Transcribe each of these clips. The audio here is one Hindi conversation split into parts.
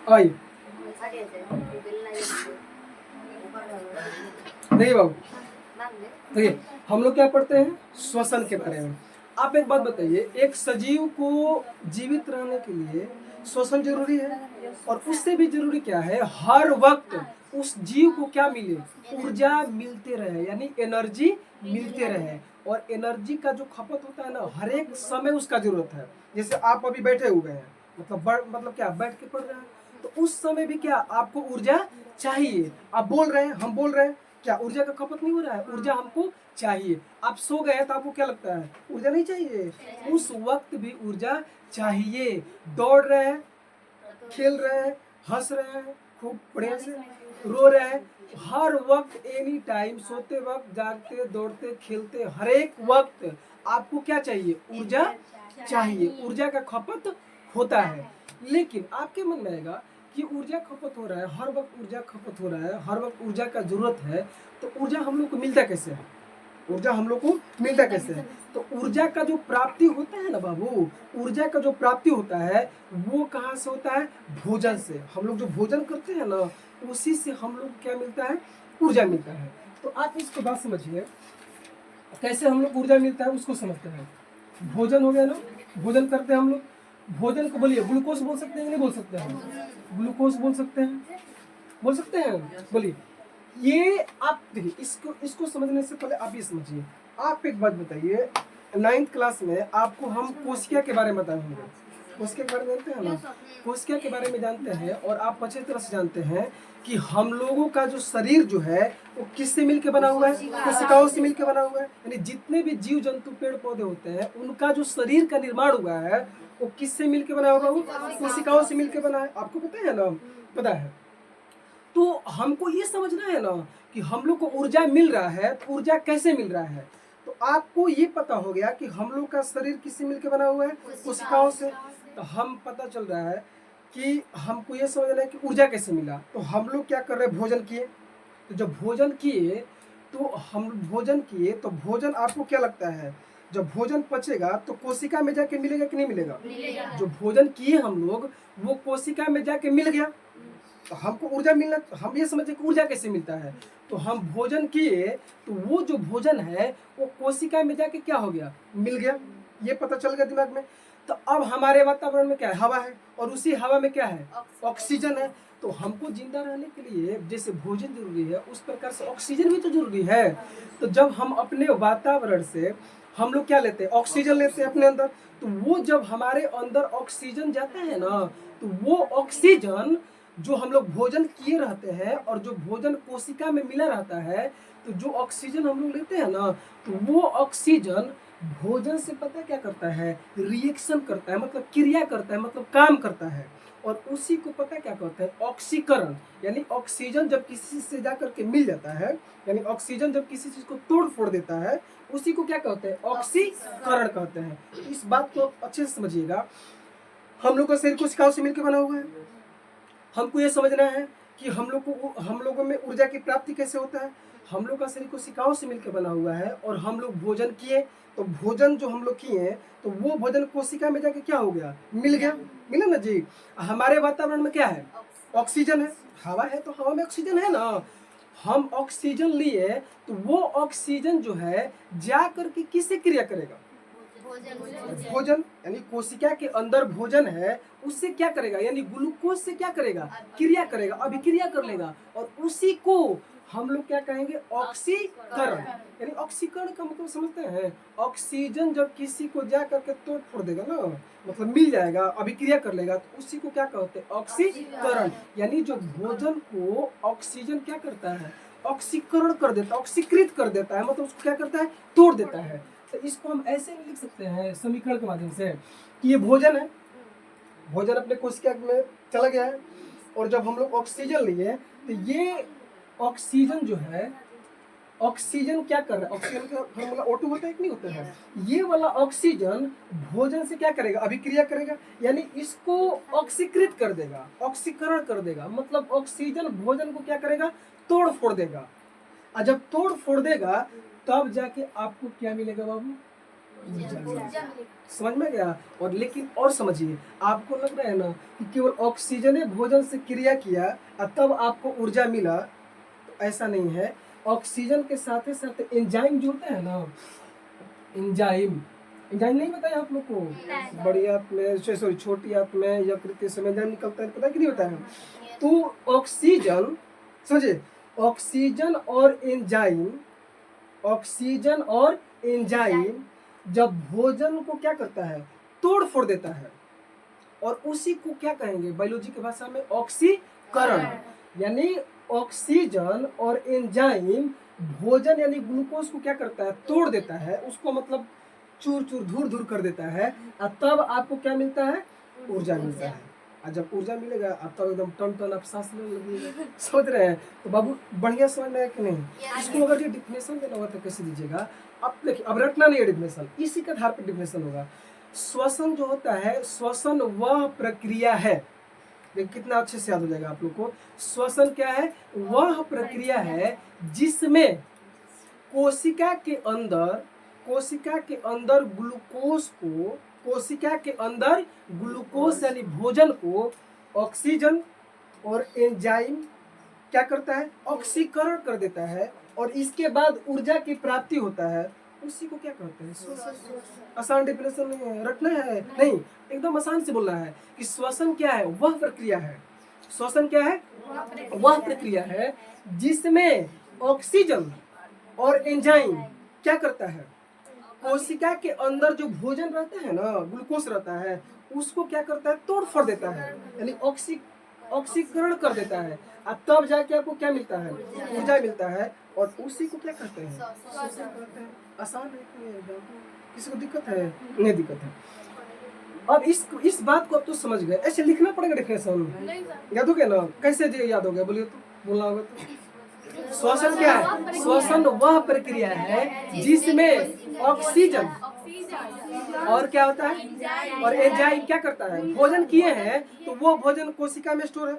आइए। नहीं बाबू, देखिए हम लोग क्या पढ़ते हैं, श्वसन के बारे में। आप एक बात बताइए, एक सजीव को जीवित रहने के लिए श्वसन जरूरी है, और उससे भी जरूरी क्या है, हर वक्त उस जीव को क्या मिले, ऊर्जा मिलते रहे, यानी एनर्जी मिलते रहे। और एनर्जी का जो खपत होता है ना, हर एक समय उसका जरूरत है। जैसे आप अभी बैठे हुए हैं, मतलब क्या, बैठ के पढ़ रहे हैं, तो उस समय भी क्या आपको ऊर्जा चाहिए। आप बोल रहे हैं, हम बोल रहे हैं, क्या ऊर्जा का खपत नहीं हो रहा है, ऊर्जा हमको चाहिए। आप सो गए तो आपको क्या लगता है, ऊर्जा नहीं चाहिए, उस वक्त भी ऊर्जा चाहिए। दौड़ रहे हैं, खेल रहे हैं, हंस रहे हैं, खूब बढ़िया से रो रहे हैं, हर वक्त एनी टाइम, सोते वक्त, जागते, दौड़ते, खेलते, हर एक वक्त आपको क्या चाहिए, ऊर्जा चाहिए। ऊर्जा का खपत होता है। लेकिन आपके मन में आएगा कि ऊर्जा खपत हो रहा है, हर वक्त ऊर्जा खपत हो रहा है, हर वक्त ऊर्जा का जरूरत है, तो ऊर्जा हम लोग को मिलता कैसे है, ऊर्जा हम लोग को मिलता कैसे है। तो ऊर्जा का जो प्राप्ति होता है ना बाबू, ऊर्जा का जो प्राप्ति होता है वो कहाँ से होता है, भोजन से। हम लोग जो भोजन करते हैं ना, उसी से हम लोग को क्या मिलता है, ऊर्जा मिलता है। तो आप इसको बात समझिए, कैसे हम लोग ऊर्जा मिलता है उसको समझते हैं। भोजन हो गया ना, भोजन करते हैं हम लोग, भोजन को बोलिए ग्लूकोज बोल सकते हैं कि नहीं बोल सकते हैं, ग्लूकोज बोल सकते हैं, बोल सकते हैं, बोलिए। ये आप देखिए, इसको इसको समझने से पहले आप ये समझिए। आप एक बात बताइए, 9th क्लास में आपको हम कोशिका के बारे में बताए होंगे, कोशिका के बारे में जानते हैं ना, कोशिका के बारे में जानते हैं, और आप अच्छी तरह से जानते हैं कि हम लोगों का जो शरीर जो है वो किससे मिलकर बना हुआ है, कोशिकाओं से मिलकर बना हुआ है। यानी जितने भी जीव जंतु पेड़ पौधे होते हैं, उनका जो शरीर का निर्माण हुआ है वो किससे मिलकर बना होगा, वो कोशिकाओं से मिलकर बना है। आपको पता है ना, पता है। तो हमको ये समझना है ना कि हम लोग को ऊर्जा मिल रहा है, तो ऊर्जा कैसे मिल रहा है। तो आपको ये पता हो गया कि हम लोग का शरीर किससे मिलकर बना हुआ है, कोशिकाओं से। तो हम पता चल रहा है कि हमको ये समझना है कि ऊर्जा कैसे मिला। तो हम लोग क्या कर रहे हैं, भोजन किए। तो जब भोजन किए, तो हम भोजन किए तो भोजन आपको क्या लगता है, जब भोजन पचेगा तो कोशिका में जाके मिलेगा कि नहीं मिलेगा, जो भोजन किए हम लोग वो कोशिका में जाके मिल गया। तो हमको ऊर्जा मिलना, हम ये समझे कि ऊर्जा कैसे मिलता है। तो हम भोजन किए, तो वो जो भोजन है वो कोशिका में जाके क्या हो गया, मिल गया। ये पता चल गया दिमाग में। तो अब हमारे वातावरण में क्या है, हवा है, और उसी हवा में क्या है, ऑक्सीजन है। तो हमको जिंदा रहने के लिए जैसे भोजन जरूरी है, उस प्रकार से ऑक्सीजन भी तो जरूरी है। तो जब हम अपने वातावरण से हम लोग क्या लेते हैं, ऑक्सीजन लेते हैं अपने अंदर। तो वो जब हमारे अंदर ऑक्सीजन जाता है ना, तो वो ऑक्सीजन जो हम लोग भोजन किए रहते हैं और जो भोजन कोशिका में मिला रहता है, तो जो ऑक्सीजन हम लोग लेते हैं ना, तो वो ऑक्सीजन भोजन से पता क्या करता है, रिएक्शन करता है, मतलब क्रिया करता है, मतलब काम करता है। और उसी को पता क्या कहते हैं, ऑक्सीकरण। यानी ऑक्सीजन जब किसी से जाकर के मिल जाता है, यानी ऑक्सीजन जब किसी चीज को तोड़ फोड़ देता है, उसी को क्या कहते हैं, ऑक्सीकरण कहते हैं। इस बात को अच्छे से समझिएगा। हम लोग का शरीर कोशिकाओं से मिलकर बना हुआ है। हमको ये समझना है कि हम लोगों में ऊर्जा की प्राप्ति कैसे होता है। हम लोग का शरीर कोशिकाओं से मिलकर बना हुआ है, और हम लोग भोजन किए, तो भोजन जो हम लोग किए तो वो भोजन कोशिका में जाके क्या हो गया, मिल गया। मिला ना जी। हमारे वातावरण में क्या है, ऑक्सीजन है, हवा है, तो हवा में ऑक्सीजन है ना। हम ऑक्सीजन लिए, तो वो ऑक्सीजन जो है जा करके किससे क्रिया करेगा, भोजन, यानी कोशिका के अंदर भोजन है, उससे क्या करेगा, यानी ग्लूकोज से क्या करेगा, क्रिया करेगा, अभिक्रिया कर लेगा, और उसी को हम लोग क्या कहेंगे, ऑक्सीकरण। यानी ऑक्सीकरण का मतलब समझते हैं, ऑक्सीजन जब किसी को जा करके तोड़ फोड़ देगा ना, मतलब मिल जाएगा, अभिक्रिया कर लेगा, तो उसी को क्या कहते हैं, ऑक्सीकरण। यानी जो भोजन को ऑक्सीजन क्या करता है, ऑक्सीकरण कर देता है, ऑक्सीकृत कर देता है, मतलब उसको क्या करता है, तोड़ देता है। तो इसको हम ऐसे भी लिख सकते हैं समीकरण के माध्यम से कि ये भोजन है, भोजन अपने कोशिका में चला गया है, और जब हम लोग ऑक्सीजन लिए, तो ये ऑक्सीजन जो है, ऑक्सीजन क्या कर रहा है, ऑक्सीजन का फॉर्मूला O2 होता है कि नहीं होता है। ये वाला ऑक्सीजन भोजन से क्या करेगा, अभिक्रिया करेगा, यानी इसको ऑक्सीकृत कर देगा, ऑक्सीकरण कर देगा, मतलब ऑक्सीजन भोजन को क्या करेगा, तोड़ फोड़ देगा। और जब तोड़ फोड़ देगा, तब जाके आपको क्या मिलेगा बाबू, ऊर्जा मिलेगा। समझ में गया। और लेकिन और समझिए, आपको लग रहा है ना कि केवल ऑक्सीजन ने भोजन से क्रिया किया और तब आपको ऊर्जा मिला, तो ऐसा नहीं है। ऑक्सीजन के साथ साथ एंजाइम जो होता है ना, एंजाइम नहीं बताया आप लोग को? बड़ी आंत में, सॉरी छोटी आंत में यकृत के समय एंजाइम निकलता है, पता है कि नहीं बताया? तो ऑक्सीजन, समझे, ऑक्सीजन और एंजाइम जब भोजन को क्या करता है, तोड़ फोड़ देता है, और उसी को क्या कहेंगे बायोलॉजी की भाषा में, ऑक्सीकरण। यानी ऑक्सीजन और एंजाइम भोजन यानी ग्लूकोज को क्या करता है, तोड़ देता है, उसको मतलब चूर चूर धूर धूर कर देता है, और तब आपको क्या मिलता है, ऊर्जा मिलता है। और जब ऊर्जा मिलेगा आप तब एकदम टन टन आप सांस लेने लगेगा। समझ रहे हैं? तो बाबू बढ़िया समझ में आया कि नहीं? इसको अगर ये डिफिनेशन देना होगा तो कैसे दीजिएगा? अब देखिए, अब रटना नहीं है डिफिनेशन, इसी के आधार पर डिफिनेशन होगा। श्वसन जो होता है, श्वसन वह प्रक्रिया है, देखिए कितना अच्छे से याद हो जाएगा आप लोग को। श्वसन क्या है? वह प्रक्रिया है जिसमें कोशिका के अंदर ग्लूकोज यानी भोजन को ऑक्सीजन और एंजाइम क्या करता है, ऑक्सीकरण कर देता है, और इसके बाद ऊर्जा की प्राप्ति होता है। उसी को क्या कहते हैं, श्वसन। आसान डेफिनेशन नहीं है, रटना है नहीं, एकदम आसान से बोलना है कि श्वसन क्या है, वह प्रक्रिया है। श्वसन क्या है? वह प्रक्रिया है जिसमें ऑक्सीजन और एंजाइम क्या करता है, कोशिका के अंदर जो भोजन रहता है ना, ग्लूकोज रहता है, उसको क्या करता है, तोड़ फोड़ देता है, यानी ऑक्सीकरण कर देता है, और तब जाके आपको क्या मिलता है, ऊर्जा मिलता है, और उसी को क्या कहते हैं, श्वसन कहते हैं। आसान है, किसी को दिक्कत है? नहीं दिक्कत है। अब इस बात को अब तो समझ गए, ऐसे लिखना पड़ेगा डेफिनेशन, याद हो गया ना? कैसे जी याद हो गया, बोलिए तो, बोलना होगा तो। श्वसन क्या है? श्वसन वह प्रक्रिया है जिसमें ऑक्सीजन और क्या होता है, और एंजाइम क्या करता है, भोजन किए हैं तो वो भोजन कोशिका में स्टोर है,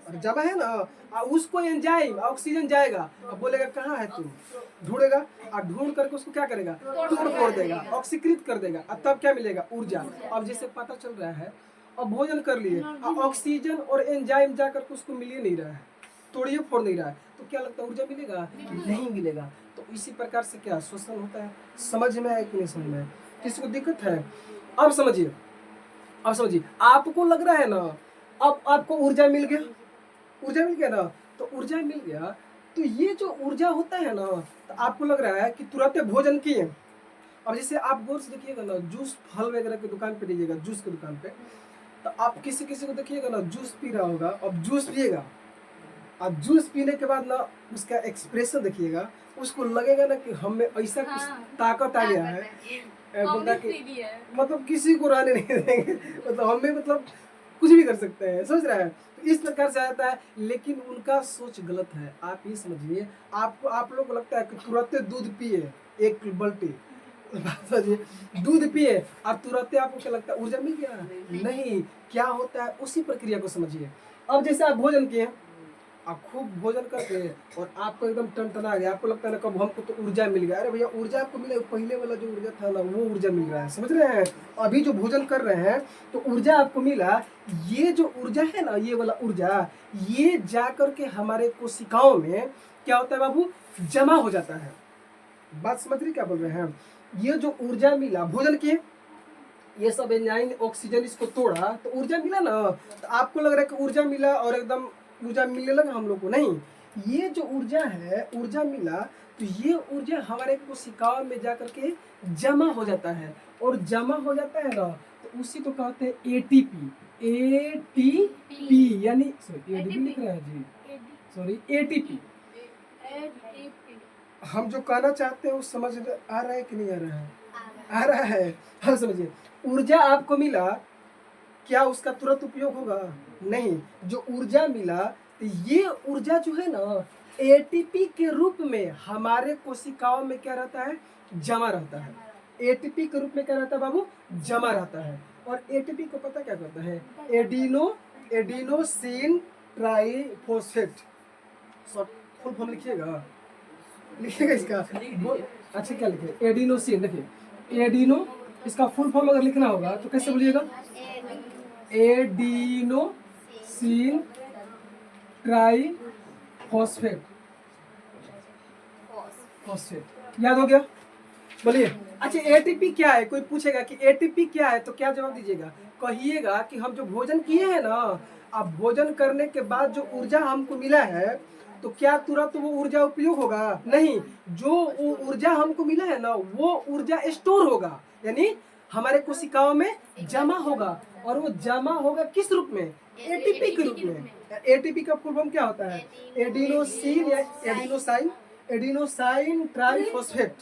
और जब है ना उसको एंजाइम ऑक्सीजन जाएगा, अब बोलेगा कहाँ है तुम, ढूंढेगा, और ढूंढ करके उसको क्या करेगा, तोड़ फोड़ देगा, ऑक्सीकृत कर देगा, और तब क्या मिलेगा, ऊर्जा। अब जैसे पता चल रहा है, अब भोजन कर लिए, ऑक्सीजन और एंजाइम जाकर के उसको मिल ही नहीं रहा है, तोड़िए फोड़ नहीं रहा है, तो क्या लगता है ऊर्जा मिलेगा? नहीं मिलेगा। तो इसी प्रकार से क्या श्वसन होता है। समझ में आया कि नहीं समझ में आया? किसी को दिक्कत है? अब समझिए, आपको लग रहा है ना, अब आपको ऊर्जा मिल गया, ना, तो ऊर्जा मिल गया, तो ये जो ऊर्जा होता है ना, तो आपको लग रहा है कि तुरंत भोजन किए। अब जैसे आप गौर से देखिएगा ना, जूस फल वगैरह की दुकान पे लीजिएगा, जूस की दुकान पे, तो आप किसी को देखिएगा ना, जूस पी रहा होगा, अब जूस पिएगा, अब जूस पीने के बाद ना उसका एक्सप्रेशन देखिएगा, उसको लगेगा ना कि हमें ऐसा कुछ ताकत आ गया है, मतलब किसी को रहने नहीं देंगे, मतलब हमें मतलब कुछ भी कर सकते हैं, समझ रहा है? तो इस प्रकार से आता है, लेकिन उनका सोच गलत है। आप ये समझिए, आप लोग को लगता है कि तुरंत दूध पिए एक बाल्टी, दूध पिए और तुरंत आपको क्या लगता है, ऊर्जा मिल गया? नहीं, क्या होता है उसी प्रक्रिया को समझिए। अब जैसे आप भोजन किए, आप खूब भोजन करके और आपको एकदम टनटना गया, आपको लगता है ना कब हमको तो ऊर्जा मिल गया। अरे भैया, ऊर्जा आपको मिले, पहले वाला जो ऊर्जा था ना वो ऊर्जा मिल रहा है, समझ रहे हैं? अभी जो भोजन कर रहे हैं तो ऊर्जा आपको मिला, ये जो ऊर्जा है ना, ये वाला ऊर्जा, ये जा करके हमारे कोशिकाओं में क्या होता है बाबू, जमा हो जाता है। बात समझ रही क्या बोल रहे हैं? ये जो ऊर्जा मिला भोजन के, ये सब एंजाइम ऑक्सीजन इसको तोड़ा तो ऊर्जा मिला ना, तो आपको लग रहा है कि ऊर्जा मिला और एकदम ऊर्जा मिलने लगा हम लोग को। नहीं, ये जो ऊर्जा है, ऊर्जा मिला तो ये ऊर्जा हमारे कोशिकाओं में जाकर के जमा हो जाता है, और जमा हो जाता है ना, तो उसी को कहते हैं एटीपी। एटीपी यानी सॉरी एडीपी लिख रहा है जी, सॉरी एटीपी। हम जो कहना चाहते हैं वो समझ आ रहा है कि नहीं आ रहा है? आ रहा है। हम समझिए, ऊर्जा आपको मिला, क्या उसका तुरंत उपयोग होगा? नहीं, जो ऊर्जा मिला तो ये ऊर्जा जो है ना, एटीपी के रूप में हमारे कोशिकाओं में क्या रहता है, जमा रहता है। एटीपी के रूप में क्या रहता है बाबू, जमा रहता है। और एटीपी को पता क्या करता है, एडिनोसिन ट्राइफॉस्फेट, फुल फॉर्म लिखिएगा इसका। अच्छा क्या लिखे, एडिनोसिन, देखिए एडिनो, इसका फुल फॉर्म अगर लिखना होगा तो कैसे बोलिएगा? Adenosine triphosphate, phosphate. याद हो गया? बोलिए। अच्छा, एटीपी क्या है? कोई पूछेगा कि एटीपी क्या है तो क्या जवाब दीजिएगा? कहिएगा कि हम जो भोजन किए हैं ना, अब भोजन करने के बाद जो ऊर्जा हमको मिला है तो क्या तुरंत वो ऊर्जा उपयोग होगा? नहीं, जो ऊर्जा हमको मिला है ना वो ऊर्जा स्टोर होगा, यानी हमारे कोशिकाओं में जमा होगा। और वो जमा होगा किस रूप में? एटीपी के रूप में। एटीपी का फुल फॉर्म क्या होता है? एडिनोसिन या एडिनोसाइन ट्राइफॉस्फेट,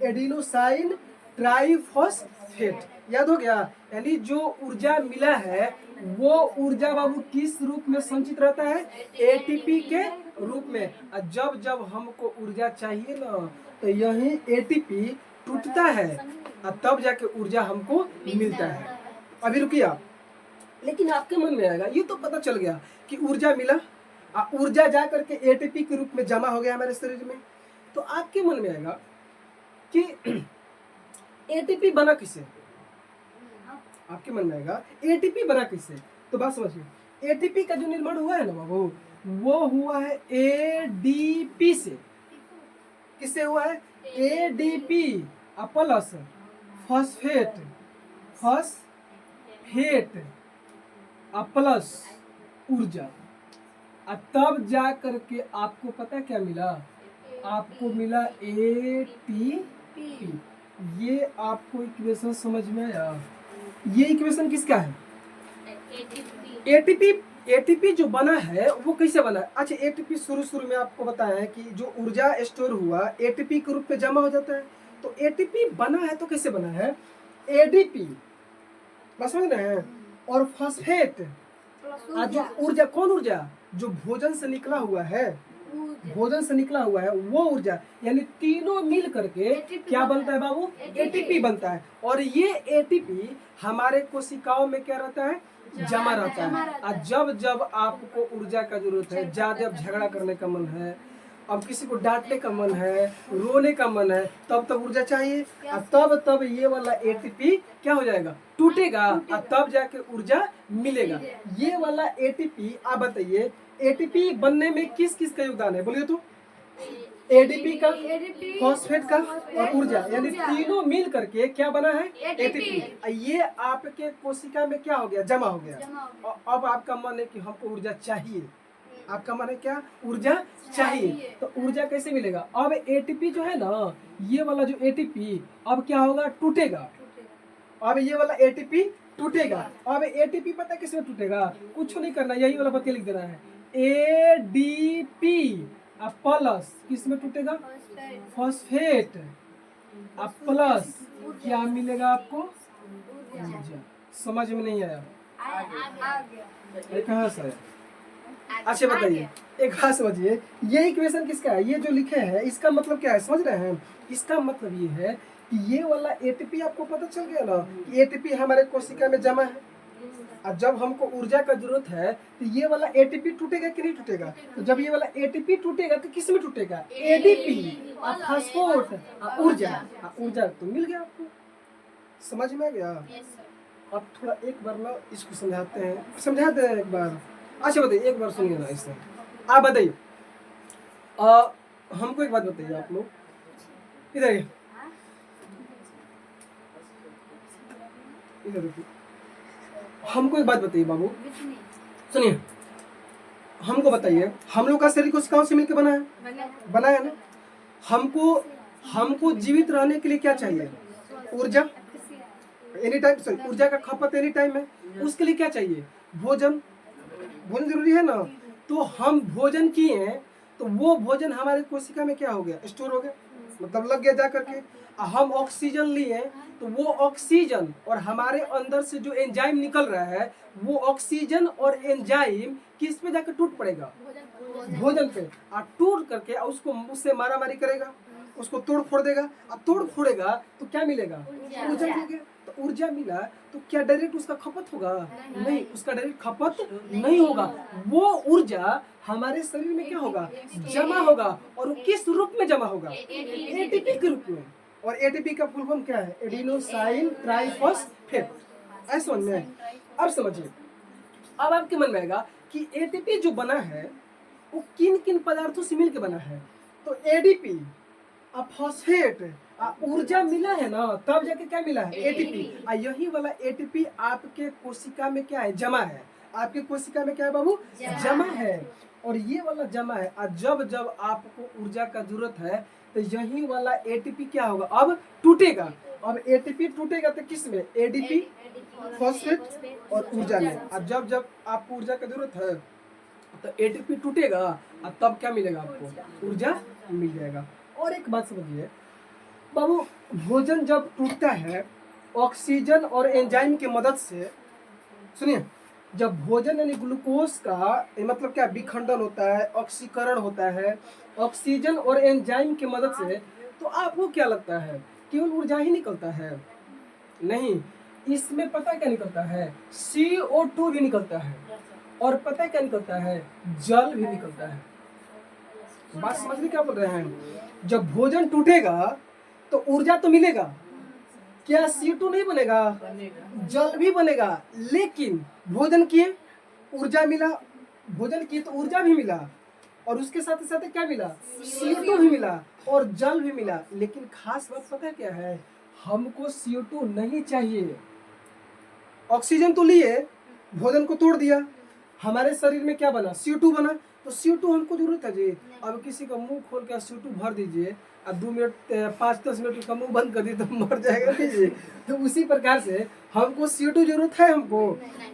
एडिनोसाइन ट्राइफॉस्फेट। याद हो गया? यानी जो ऊर्जा मिला है वो ऊर्जा बाबू किस रूप में संचित रहता है? एटीपी के रूप में। और जब जब हमको ऊर्जा चाहिए ना तो यही एटीपी टूटता है और तब जाके ऊर्जा हमको मिलता है। अभी रुकिए आप, लेकिन आपके मन में आएगा ये तो पता चल गया कि ऊर्जा मिला, ऊर्जा जा करके एटीपी के रूप में जमा हो गया हमारे शरीर में, तो आपके मन में आएगा कि एटीपी बना किससे? आपके मन में आएगा एटीपी बना किससे? तो बात समझिए, एटीपी का जो निर्माण हुआ है ना बाबू, वो हुआ है एडीपी से। किससे हुआ है? ADP plus phosphate, phosphate plus ऊर्जा, तब जा करके आपको पता क्या मिला? आपको मिला एटीपी। ये आपको इक्वेशन समझ में आया? ये इक्वेशन किसका है? एटीपी। एटीपी जो बना है वो कैसे बना? अच्छा, एटीपी शुरू में आपको बताया है कि जो ऊर्जा स्टोर हुआ एटीपी के रूप में जमा हो जाता है। तो एटीपी बना है तो कैसे बना है? एडीपी, बस समझ रहे हैं, और फॉस्फेट, जो ऊर्जा, कौन ऊर्जा? जो भोजन से निकला हुआ है, भोजन से निकला हुआ है वो ऊर्जा, यानी तीनों मिल करके क्या बनता है बाबू? एटीपी बनता है। और ये एटीपी हमारे कोशिकाओं में क्या रहता है? जमा रहता है। और जब जब आपको ऊर्जा का जरूरत है, ज्यादा झगड़ा करने का मन है, अब किसी को डांटने का मन है, रोने का मन है, तब तब ऊर्जा चाहिए, और तब ये वाला एटीपी क्या हो जाएगा? टूटेगा, और तब जाके ऊर्जा मिलेगा। ये वाला एटीपी, आप बताइए एटीपी बनने में किस किस का योगदान है? बोलिए तो। एडीपी का, फॉस्फेट का और ऊर्जा, यानी तीनों मिल करके क्या बना है? एटीपी। ये आपके कोशिका में क्या हो गया? जमा हो गया। और अब आपका मन है कि हमको ऊर्जा चाहिए। आपका मन है क्या? ऊर्जा चाहिए। तो ऊर्जा कैसे मिलेगा? अब एटीपी जो है ना, ये वाला जो एटीपी अब क्या होगा? टूटेगा। अब ये वाला एटीपी टूटेगा। अब एटीपी पता है किसमें टूटेगा? कुछ नहीं करना, यही वाला बत्ती लिख देना है। एडीपी प्लस किस में टूटेगा? फॉस्फेट प्लस क्या मिलेगा आपको? ऊर्जा। समझ में नहीं आया? कहाँ से आया? अच्छा बताइए, एक बात समझिए, ये इक्वेशन किसका है? ये जो लिखे हैं इसका मतलब क्या है? समझ रहे हैं? इसका मतलब ये है कि ये वाला एटीपी आपको पता चल गया ना कि एटीपी हमारे कोशिका में जमा है, और जब हमको ऊर्जा का जरूरत है तो ये वाला एटीपी टूटेगा कि नहीं टूटेगा? तो जब ये वाला एटीपी टूटेगा तो किस में टूटेगा? एडीपी और फॉस्फेट, ऊर्जा। ऊर्जा तो मिल गया आपको। समझ में आ गया? अब थोड़ा एक बार ना इसको समझाते हैं, समझाते हैं एक बार। अच्छा बताइए, एक बार सुनिए ना इससे। आप बताइए, हमको एक बात बताइए, आप लोग इधर इधर देखिए, हमको एक बात बताइए बाबू, सुनिए, हमको बताइए, हम लोग का शरीर कोशिकाओं से मिलकर बना है ना? हमको जीवित रहने के लिए क्या चाहिए? ऊर्जा। एनी टाइम, सॉरी, ऊर्जा का खपत एनी टाइम है। उसके लिए क्या चाहिए? भोजन। भोजन जरूरी है ना? तो हम भोजन किए तो वो भोजन हमारे कोशिका में क्या हो गया? स्टोर हो गया, मतलब लग गया जा करके। हम ऑक्सीजन लिए तो वो ऑक्सीजन और हमारे अंदर से जो एंजाइम निकल रहा है वो ऑक्सीजन और एंजाइम किस पे जाकर टूट पड़ेगा? भोजन पे। और टूट करके उसको उससे मारा मारी करेगा, उसको तोड़ फोड़ देगा, और तोड़ फोड़ेगा तो क्या मिलेगा? ऊर्जा मिलेगा। तो ऊर्जा मिला तो क्या डायरेक्ट उसका खपत होगा? नहीं, उसका डायरेक्ट खपत नहीं होगा। वो ऊर्जा हमारे शरीर में क्या होगा? जमा होगा। और वो किस रूप में जमा होगा? एटीपी के रूप में। और एटीपी का फुल फॉर्म क्या है? Adenosine triphosphate. ऐसा समझ में आए? अब समझिए, अब आपके मन में आएगा कि एटीपी जो बना है वो किन किन पदार्थों से मिलकर बना है। तो एडीपी, फॉस्फेट, ऊर्जा मिला है ना, तब जाके क्या मिला है? एटीपी। यही वाला एटीपी आपके कोशिका में क्या है? जमा है। आपके कोशिका में क्या है बाबू? जमा है। और ये वाला जमा है, और जब जब आपको ऊर्जा का जरूरत है तो यही वाला एटीपी क्या होगा? अब टूटेगा। अब एटीपी टूटेगा तो किस में? एडीपी, फॉस्फेट और ऊर्जा में। और जब जब आपको ऊर्जा का जरूरत है तो एटीपी टूटेगा और तब क्या मिलेगा आपको? ऊर्जा मिल जाएगा। और एक बात समझिए बाबू, भोजन जब टूटता है ऑक्सीजन और एंजाइम की मदद से, सुनिए, जब भोजन यानी ग्लूकोज का मतलब क्या विखंडन होता है, ऑक्सीकरण होता है ऑक्सीजन और एंजाइम की मदद से, तो आपको क्या लगता है केवल ऊर्जा ही निकलता है? नहीं, इसमें पता क्या निकलता है? CO2 भी निकलता है, और पता क्या निकलता है? जल भी निकलता है। बात समझ क्या बोल रहे हैं? जब भोजन टूटेगा तो ऊर्जा तो मिलेगा, क्या CO2 नहीं बनेगा? जल भी बनेगा। लेकिन भोजन किए ऊर्जा मिला, भोजन किए तो ऊर्जा भी मिला, और उसके साथ साथ क्या मिला? CO2 भी मिला और जल भी मिला। लेकिन खास बात पता क्या है? हमको CO2 नहीं चाहिए। ऑक्सीजन तो लिए, भोजन को तोड़ दिया, हमारे शरीर में क्या बना? CO2 बना। तो CO2 हमको जरूरत है जी। अब किसी का मुंह खोल के CO2 भर दीजिए, अब 2 मिनट 5-10 मिनट का मुंह बंद कर दिए तो मर जाएगा लीजिए। तो उसी प्रकार से हमको CO2 जरूरत है हमको,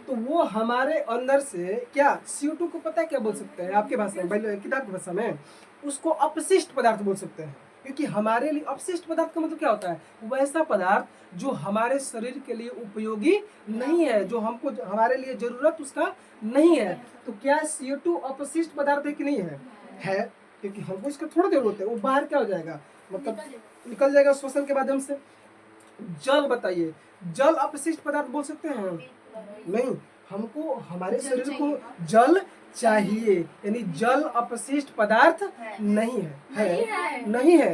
तो वो हमारे अंदर से क्या CO2 को पता है क्या बोल सकते हैं आपके भाषा में, किताब की भाषा में उसको अपशिष्ट पदार्थ बोल सकते हैं। क्योंकि हमारे लिए अपशिष्ट पदार्थ का मतलब क्या होता है? वैसा पदार्थ जो हमारे शरीर के लिए उपयोगी नहीं है, जो हमको हमारे लिए जरूरत उसका नहीं है। तो क्या CO2 अपशिष्ट पदार्थ है कि नहीं है? है, क्योंकि हमको इसका थोड़ा जरूरत है। वो बाहर क्या हो जाएगा? मतलब निकल जाएगा श्वसन के माध्यम से। जल बताइए, जल अपशिष्ट पदार्थ बोल सकते हैं? नहीं, हमको हमारे शरीर को जल चाहिए, यानी जल अपशिष्ट पदार्थ नहीं है। नहीं है,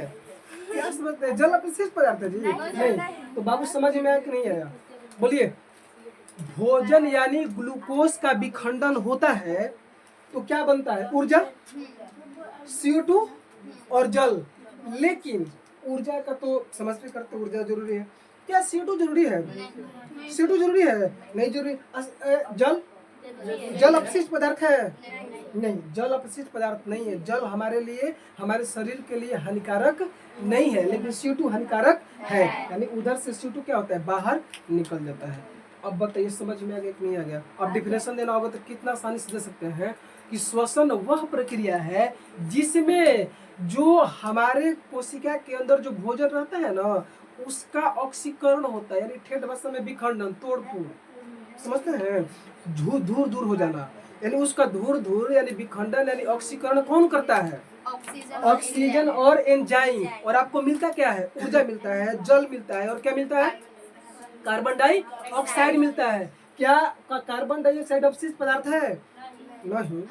क्या समझते हैं? जल अपशिष्ट पदार्थ है जी? नहीं। तो बाबू समझ में आया कि नहीं आया? बोलिए। भोजन यानी ग्लूकोज का विखंडन होता है तो क्या बनता है? ऊर्जा, CO2 और जल। लेकिन ऊर्जा का तो समझ भी करते ऊर्जा जरूरी है, क्या CO2 जरूरी है? CO2 जरूरी है? नहीं जरूरी। जल, जल अपशिष्ट पदार्थ है? नहीं, जल अपशिष्ट पदार्थ नहीं है। जल हमारे लिए, हमारे शरीर के लिए हानिकारक नहीं है, लेकिन CO2 हानिकारक है। यानी उधर से CO2 क्या होता है? बाहर निकल जाता है। अब बताइए समझ में आ गया कि नहीं आ गया? अब डिफिनेशन देना होगा तो कितना आसानी से दे सकते हैं कि श्वसन वह प्रक्रिया है जिसमें जो हमारे कोशिका के अंदर जो भोजन रहता है ना उसका ऑक्सीकरण होता है, यानी ठेठ भाषा में विखंडन, तोड़ फोड़, समझते हैं? धूर दूर हो जाना, यानी उसका धूर यानी विखंडन यानी ऑक्सीकरण कौन करता है? ऑक्सीजन और एंजाइम। और आपको मिलता क्या है? ऊर्जा मिलता है, जल मिलता है, और क्या मिलता है? कार्बन डाइऑक्साइड मिलता है। क्या कार्बन डाइऑक्साइड अपशिष्ट पदार्थ है? नहीं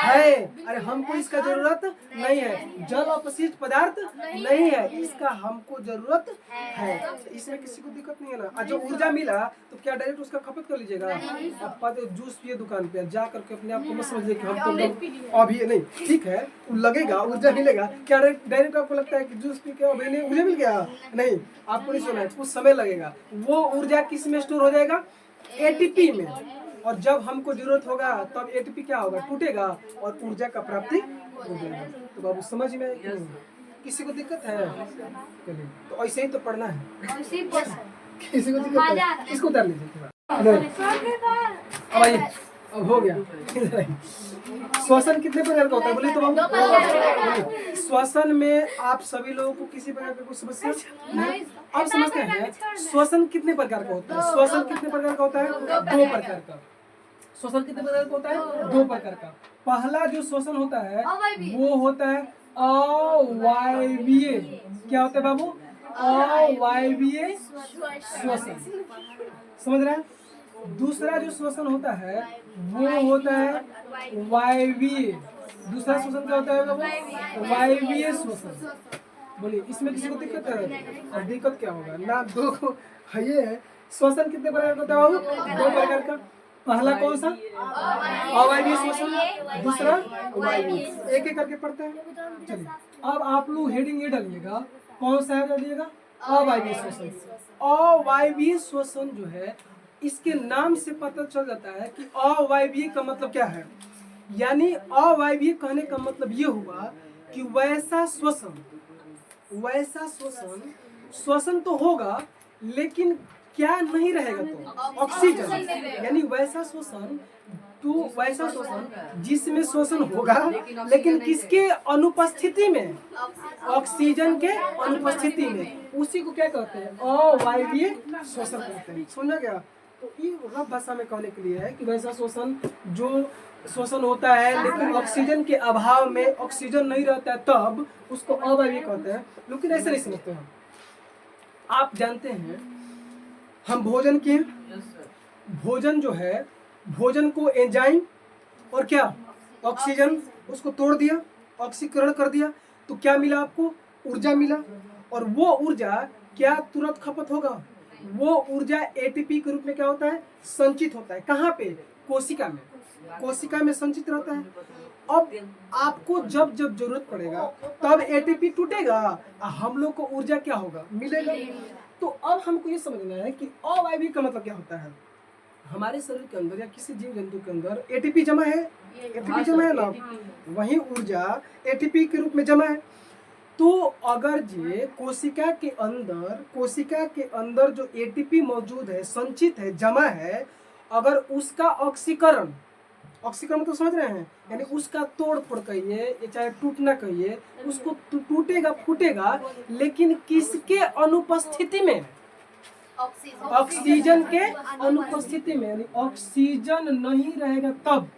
है। अरे हमको इसका जरूरत नहीं है। जल अपशिष्ट पदार्थ नहीं है, इसका हमको जरूरत है। इसमें किसी को दिक्कत नहीं है ना? और जो ऊर्जा मिला तो क्या डायरेक्ट उसका खपत कर लीजिएगा? आप जूस पिए दुकान पे, जा करके अपने आप को मत समझिए कि हमको अभी नहीं, ठीक है लगेगा ऊर्जा मिलेगा। क्या डायरेक्ट आपको लगता है कि जूस पी के अभी नहीं ऊर्जा मिल गया? नहीं, आपको नहीं सुना है, कुछ समय लगेगा। वो ऊर्जा किस में स्टोर हो जाएगा? एटीपी में। और जब हमको जरूरत होगा तब एटीपी क्या होगा? टूटेगा और ऊर्जा का प्राप्ति हो जाएगा। तो बाबू समझ में किसी को दिक्कत है? तो ऐसे ही तो पढ़ना है। किसी को दिक्कत है? इसको उतार लीजिए। अब आइए, अब हो गया। श्वसन कितने प्रकार का होता है बोलिए तो बाबू? श्वसन में आप सभी लोगों को किसी प्रकार का कुछ समस्या नहीं? अब समझते हैं श्वसन कितने प्रकार का होता है? श्वसन कितने प्रकार का होता है? 2 प्रकार का। श्वसन कितने प्रकार का होता है? 2 प्रकार का। पहला जो श्वसन होता है वो होता है अवायवीय। क्या होता है बाबू? अवायवीय श्वसन, समझ रहे हैं? दूसरा जो श्वसन होता है वो होता है वायवीय। दूसरा श्वसन क्या होता है बाबू? वायवीय श्वसन। बोलिए इसमें किसी को दिक्कत है? और दिक्कत क्या होगा ना, दो ये है। श्वसन कितने प्रकार का होता है बाबू? 2 प्रकार का। पहला कौन सा? अवायवीय श्वसन, दूसरा वायवीय। एक एक करके पढ़ते हैं। चलिए अब आप लोग हेडिंग ये डालिएगा, कौन सा है डालिएगा? अवायवीय श्वसन। अवायवीय श्वसन जो है, इसके नाम से पता चल जाता है कि अवायवीय का मतलब क्या है। यानी अवायवीय कहने का मतलब ये हुआ कि वैसा श्वसन, वैसा श्वसन, श्वसन तो होगा लेकिन क्या नहीं रहेगा, तो ऑक्सीजन। यानी वैसा श्वसन, तो वैसा श्वसन जिसमें श्वसन होगा लेकिन किसके अनुपस्थिति में? ऑक्सीजन के अनुपस्थिति में, उसी को क्या कहते हैं? अवायवीय श्वसन कहते हैं। समझा गया? तो ये रफ भाषा में कहने के लिए है कि वैसा श्वसन जो श्वसन होता है लेकिन ऑक्सीजन के अभाव में, ऑक्सीजन नहीं रहता है तब उसको अवायवीय कहते हैं। लेकिन ऐसे नहीं समझते हैं। आप जानते हैं हम भोजन किए, भोजन जो है, भोजन को एंजाइम और क्या ऑक्सीजन उसको तोड़ दिया, ऑक्सीकरण कर दिया, तो क्या मिला आपको? ऊर्जा मिला। और वो ऊर्जा क्या तुरंत खपत होगा? वो ऊर्जा एटीपी के रूप में क्या होता है? संचित होता है। कहाँ पे? कोशिका में। कोशिका में संचित रहता है। अब आपको जब जब जरूरत पड़ेगा तब एटीपी टूटेगा, हम लोग को ऊर्जा क्या होगा? मिलेगा। तो अब हमको ये समझना है कि अवायवीय का मतलब क्या होता है। हमारे शरीर के अंदर या किसी जीव जंतु के अंदर एटीपी जमा है, एटीपी जमा है ना, वही ऊर्जा एटीपी के रूप में जमा है। तो अगर ये कोशिका के अंदर जो एटीपी मौजूद है, संचित है, जमा है, अगर उसका ऑक्सीकरण, ऑक्सीकरण तो समझ रहे हैं, यानी उसका तोड़ फोड़ कहिए, चाहे टूटना कहिए, उसको टूटेगा फूटेगा, लेकिन किसके अनुपस्थिति में? ऑक्सीजन के अनुपस्थिति में। यानी ऑक्सीजन नहीं रहेगा तब।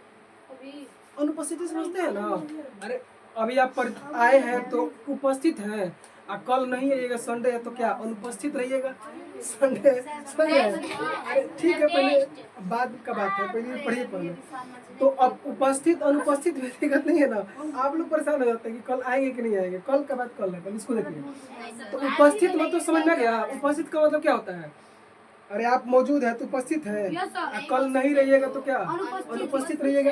अनुपस्थिति समझते हैं ना? अरे अभी आप पर आए हैं तो उपस्थित हैं, और कल नहीं आइएगा, संडे है तो क्या अनुपस्थित रहिएगा? संडे अरे ठीक है, पहले बाद का बात है, पहले पढ़िए पहले। तो अब उपस्थित अनुपस्थित व्यक्तिगत नहीं है ना। आप लोग परेशान हो जाते हैं कि कल आएंगे कि नहीं आएंगे। कल का बात कल है, पहले इसको देखिए। तो उपस्थित मतलब समझ में गया? उपस्थित का मतलब क्या होता है? अरे आप मौजूद है तो उपस्थित है, कल नहीं रहिएगा तो क्या अनुपस्थित रहिएगा।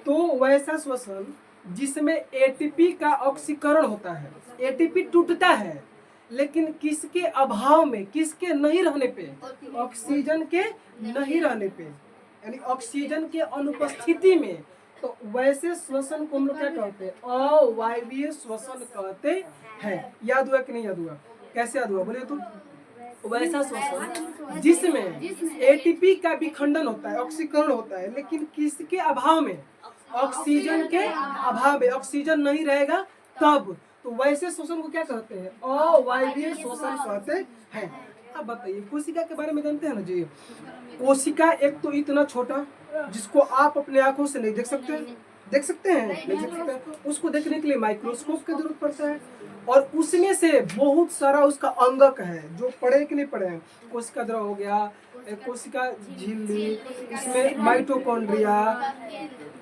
तो वैसा श्वसन जिसमें एटीपी का ऑक्सीकरण होता है, एटीपी टूटता है, लेकिन किसके अभाव में, किसके नहीं रहने पे? ऑक्सीजन के नहीं रहने पे, यानी ऑक्सीजन के अनुपस्थिति में। तो वैसे श्वसन को हम लोग क्या कहते हैं? अवायवीय श्वसन कहते हैं। याद हुआ कि नहीं याद हुआ? कैसे याद हुआ बोलिए तो? वैसा श्वसन जिसमें एटीपी का विखंडन होता है, ऑक्सीकरण होता है, लेकिन किसके अभाव में? ऑक्सीजन के अभाव में, ऑक्सीजन नहीं रहेगा तब। तो वैसे श्वसन को क्या कहते हैं? अवायवीय श्वसन कहते हैं। अब बताइए कोशिका के बारे में जानते हैं ना जी? कोशिका एक तो इतना छोटा जिसको आप अपने आंखों से नहीं देख सकते, देख सकते हैं नहीं देख सकते, उसको देखने के लिए माइक्रोस्कोप की जरूरत पड़ता है। और उसमें से बहुत सारा उसका अंगक है, जो पढ़े कि नहीं पढ़े हैं। कोशिका द्रव हो गया, कोशिका झिल्ली, इसमें माइटोकॉन्ड्रिया,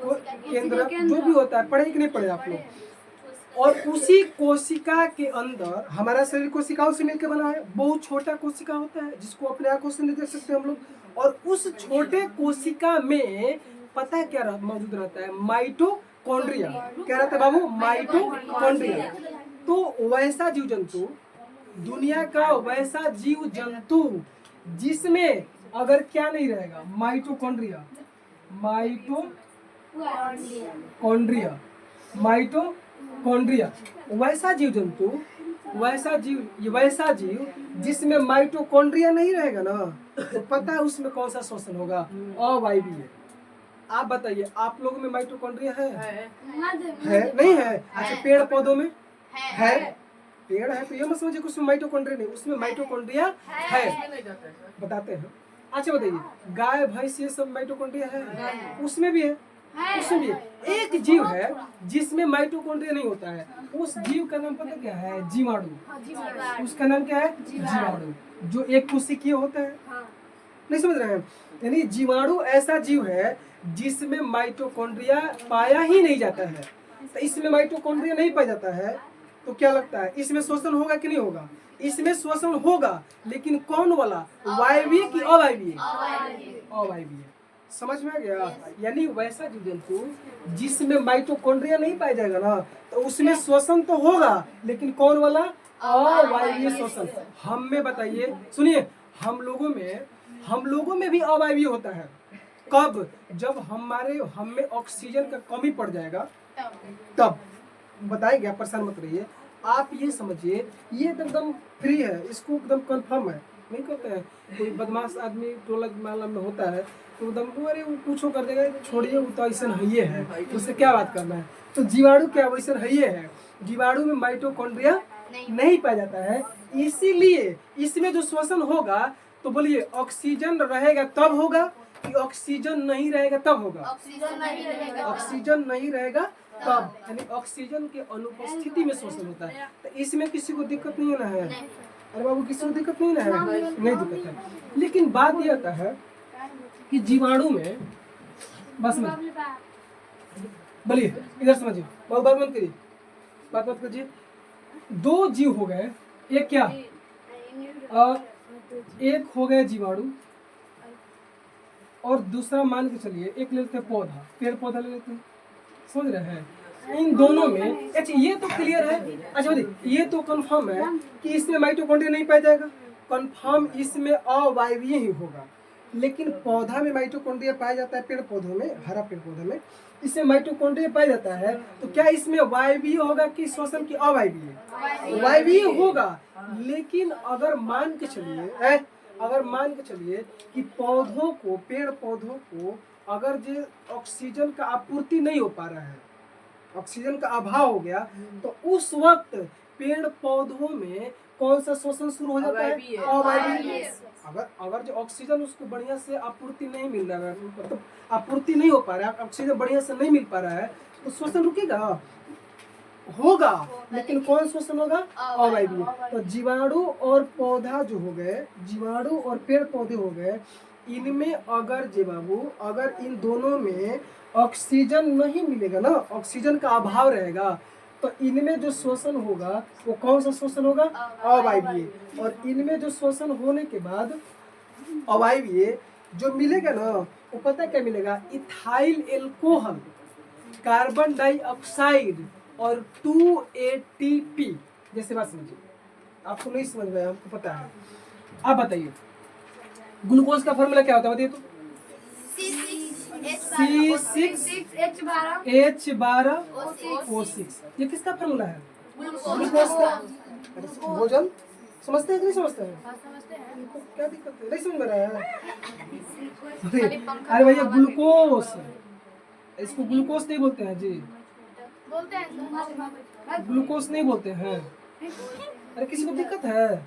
केंद्रक, जो भी होता है, पढ़े कि नहीं पढ़े आप लोग? और उसी कोशिका के अंदर, हमारा शरीर कोशिकाओं से मिलकर बना है, बहुत छोटा कोशिका होता है जिसको अपने आंखों से नहीं देख सकते हम लोग। और उस छोटे कोशिका में पता है क्या मौजूद रहता है? माइटोकॉन्ड्रिया। क्या रहता है बाबू? माइटोकॉन्ड्रिया। तो वैसा जीव जंतु, दुनिया का वैसा जीव जंतु जिसमें अगर क्या नहीं रहेगा? माइटोकॉन्ड्रिया, माइटोकॉन्ड्रिया, माइटोकॉन्ड्रिया, वैसा जीव जंतु, वैसा जीव जिसमें माइटोकॉन्ड्रिया नहीं रहेगा ना, तो पता है उसमें कौन सा श्वसन होगा? अवायवीय। आप बताइए, आप लोगों में माइटोकॉन्ड्रिया है? नहीं है? अच्छा, पेड़ पौधों में है? पेड़ है तो ये मत समझिए उसमें माइटोकॉन्ड्रिया नहीं, उसमें माइटोकॉन्ड्रिया है। बताते हैं। अच्छा बताइए, गाय भैंस ये सब माइटोकॉन्ड्रिया है? उसमें भी है, उसमें भी है। एक जीव है जिसमें माइटोकॉन्ड्रिया नहीं होता है, उस जीव का नाम पता क्या है? जीवाणु। उसका नाम क्या है? जीवाणु। जो एक कोशिकीय होता है, नहीं समझ रहे हैं? यानी जीवाणु ऐसा जीव है जिसमें माइटोकॉन्ड्रिया पाया ही नहीं जाता है। तो इसमें माइटोकॉन्ड्रिया नहीं पाया जाता है, तो क्या लगता है इसमें श्वसन होगा कि नहीं होगा? इसमें श्वसन होगा, लेकिन कौन वाला, वायवीय कि अवायवीय? अवायवीय। समझ में आ गया? यानी वैसा जीव जंतु जिसमें माइटोकॉन्ड्रिया नहीं पाया जाएगा ना, तो उसमें श्वसन तो होगा, लेकिन कौन वाला, अवायवीय श्वसन। हम में बताइए, सुनिए, हम लोगों में भी अवायवीय होता है। कब? जब हम में ऑक्सीजन का कमी पड़ जाएगा तब। बताएंगे, आप परेशान मत रहिए। आप ये समझिए, ये एकदम फ्री है, इसको एकदम कंफर्म है, नहीं कहते हैं कोई बदमाश आदमी टोला माला में होता है तो एकदम अरे वो कुछ कर देगा, छोड़िए वो तो ऐसा है, है उससे क्या बात करना है। तो जीवाणु क्या वैसा है, जीवाणु में माइटोकॉन्ड्रिया नहीं पाया जाता है, इसीलिए इसमें जो श्वसन होगा, तो बोलिए ऑक्सीजन रहेगा तब होगा कि ऑक्सीजन नहीं रहेगा तब होगा? ऑक्सीजन नहीं रहेगा तब, यानी ऑक्सीजन के अनुपस्थिति में श्वसन होता है। तो इसमें किसी को दिक्कत नहीं है ना? है अरे बाबू, किसी को दिक्कत नहीं है? नहीं दिक्कत है। लेकिन बात यह आता है कि जीवाणु में, बस में बोलिए, इधर समझिए, बहुत बात मत करिए, बात मत कीजिए। दो जीव हो गए, एक क्या, एक हो गए जीवाणु, और दूसरा मान के चलिए एक ले लेते हैं पौधा, पेड़ पौधा ले लेते हैं, समझ रहे हैं? इन दोनों में, अच्छा ये तो क्लियर है, अच्छा बताइए, ये तो कंफर्म है कि इसमें माइटोकॉन्ड्रिया नहीं पाया जाएगा, कंफर्म इसमें अवायवीय ही होगा। लेकिन पौधा में माइटोकॉन्ड्रिया पाया जाता है, पेड़ पौधों में, हरा पेड़ पौधे में इसमें माइटोकॉन्ड्रिया पाया जाता है, तो क्या इसमें वायवीय होगा कि श्वसन की अवायवीय? वायवीय होगा। लेकिन अगर मान के चलिए कि पौधों को, पेड़ पौधों को अगर जो ऑक्सीजन का आपूर्ति नहीं हो पा रहा है, ऑक्सीजन का अभाव हो गया, तो उस वक्त पेड़ पौधों में कौन सा श्वसन शुरू हो जाता है? अवायवीय। अगर जो ऑक्सीजन उसको बढ़िया से आपूर्ति नहीं मिल रहा है, मतलब आपूर्ति नहीं हो पा रहा है, ऑक्सीजन बढ़िया से नहीं मिल पा रहा है, तो श्वसन रुकेगा? होगा, लेकिन कौन श्वसन होगा? अवायवीय। तो जीवाणु और पौधा जो हो गए, जीवाणु और पेड़ पौधे हो गए, इनमें अगर जीवाणु, अगर इन दोनों में ऑक्सीजन नहीं मिलेगा ना, ऑक्सीजन का अभाव रहेगा, तो इनमें जो श्वसन होगा वो कौन सा श्वसन होगा? अवायवीय। और इनमें जो श्वसन होने के बाद अवायवीय जो मिलेगा ना, वो पता क्या मिलेगा? इथाइल एल्कोहल, कार्बन डाइऑक्साइड और 2 ATP जैसे बात समझिए। आपको नहीं समझ में आया, हमको पता है। आप बताइए ग्लूकोज का फॉर्मूला क्या होता है, बताइए तो? C6H12O6। ये किसका फॉर्मूला है? ग्लूकोज का। भोजन समझते हैं कि नहीं समझते हैं? क्या दिक्कत है, नहीं समझ में रहा है? अरे भैया ग्लूकोज, इसको ग्लूकोज नहीं बोलते हैं जी, बोलते हैं ग्लूकोज नहीं बोलते हैं। अरे किसी को दिक्कत है?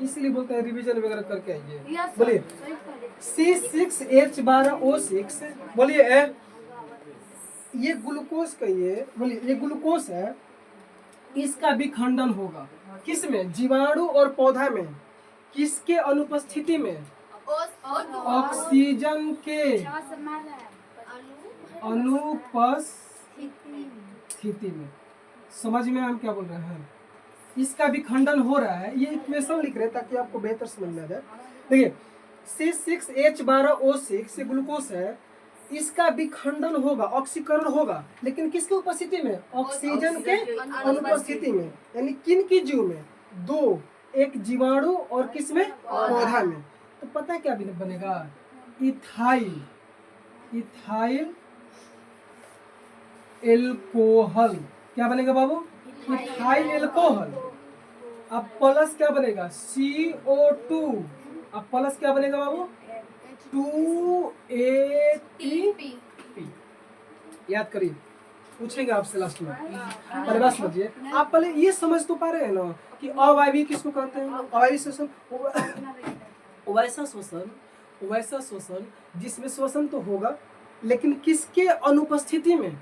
इसलिए बोलते हैं रिवीजन वगैरह करके आइए। बोलिए C6H12O6, बोलिए ये ग्लूकोज का, ये बोलिए ये ग्लूकोज है, इसका विखंडन होगा किसमें? जीवाणु और पौधा में। किसके अनुपस्थिति में? ऑक्सीजन के अनुपस्थिति में। समझ में हम क्या बोल रहे हैं? इसका विखंडन हो रहा है, ये इक्वेशन लिख रहे हैं ताकि आपको बेहतर समझ में आ जाए। देखिए C6H12O6 ये ग्लूकोज है, इसका विखंडन होगा, ऑक्सीकरण होगा, लेकिन किसकी उपस्थिति में? ऑक्सीजन के अनुपस्थिति में। यानी किन की जीव में? दो, एक जीवाणु और किस में? पौधा में। तो पता है क्या बनेगा? Ethyl alcohol. क्या बनेगा बाबू? Ethyl alcohol. अब प्लस क्या बनेगा? CO2। अब प्लस क्या बनेगा बाबू? 2 ATP। याद करिए, पूछेंगे आपसे लास्ट में। पहले बात समझिए, आप पहले ये समझ तो पा रहे हैं ना कि अवायवीय किसको कहते हैं? अवायवीय श्वसन वैसा श्वसन जिसमें श्वसन तो होगा, लेकिन किसके अनुपस्थिति में?